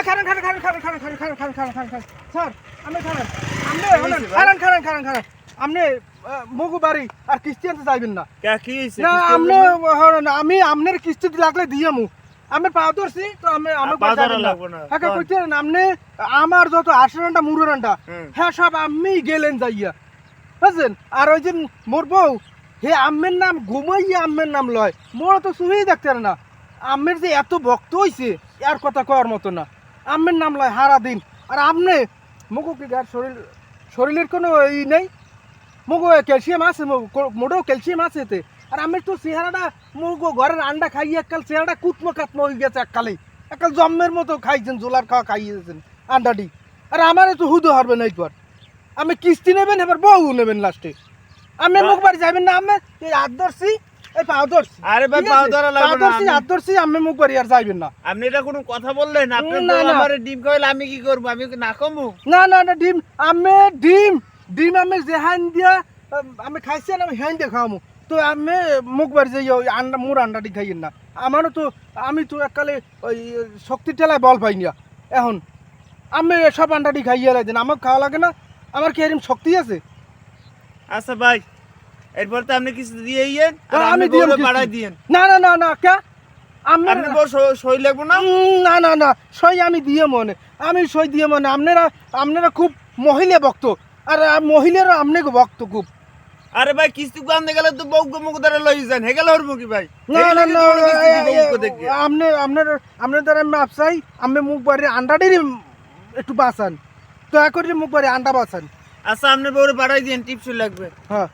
খারান sir আমি খারান আপনি মগু বাড়ি আর কিস্তি আনতে যাইবেন না কি হইছে না আমি আপনার কিস্তি লাগলে দিয়ামু আমি পা ধরছি তো আমি লাগবো না আপনি আমার যত আশরানটা মুরুরানটা হ্যাঁ সব আমি গেলেন যাইয়া বুঝছেন আর ওই যে মোর বউ হে আম্মের নাম ঘুমাইয়া আম্মের নাম লয় মোর তো শুয়েই দেখতে না আম্মের যে এত ভক্ত হইছে আর কথা কওয়ার মতো না আম্মের নাম লয় হারা দিন আর আপনি মুগো কি গার শরীরের কোনো ই নেই মুগো ক্যালসিয়াম আছে মোটেও ক্যালসিয়াম আছে এতে আর আমের তো চেহারাটা মুগো ঘরের আন্ডা খাইয়ে এককাল চেহারাটা কুটমো কাটমো হয়ে গেছে এককাল জম্মের মতো খাইছেন জোলার খাওয়া খাইয়েছেন আন্ডাটি আর আমার তো হুদো হারবে না একবার আমি কিস্তি নেবেন এবার বউ নেবেন লাস্টে আমি মুখ বাড়ি যাবেন না আমি এই হাত ধরছি এই পাও ধরছি আরে ভাই পাও ধরা লাগবে না হাত ধরছি আমি মুখ বাড়ি আর যাইবেন না আপনি এটা কোনো কথা বললেন আপনি তো আমারে ডিম খাইলে আমি কি করব আমি না কমু না ডিম ডিম আমি যেহান দিয়া আমি খাইছি না আমি হ্যান দিয়ে খাওয়ামু তো আমি মুখ বাড়ি যাই ওই আন্ডা মোর আন্ডাটি খাইয়েন না আমারও তো আমি তো এককালে ওই শক্তির ঠেলায় বল পাই না এখন আমি সব আন্ডাটি খাইয়ে রাখেন আমাকে খাওয়া লাগে না আমার কি এরকম শক্তি আছে আচ্ছা ভাই এরপর তো আপনি কিছু দিয়ে ইয়েন আর আমি দিয়ে বাড়াই দিয়েন না কে আপনি সই লাগবো না না সই আমি দিয়ে মনে সই দিয়ে মনে আপনারা খুব মহিলা ভক্ত আর মহিলারা আপনাকে ভক্ত খুব আরে ভাই কিস্তি আনতে গেলে তো বউকে মুখ ধরে লই যান হেগেল হর মুখি ভাই না আপনার দ্বারা আমি আপসাই আমি মুখ বাড়ির আন্ডাটির একটু বাঁচান দয়া করে মুখ বাড়ি আন্ডা বাঁচান আচ্ছা আপনি বউরে বাড়াই দিয়েন টিপস লাগবে হ্যাঁ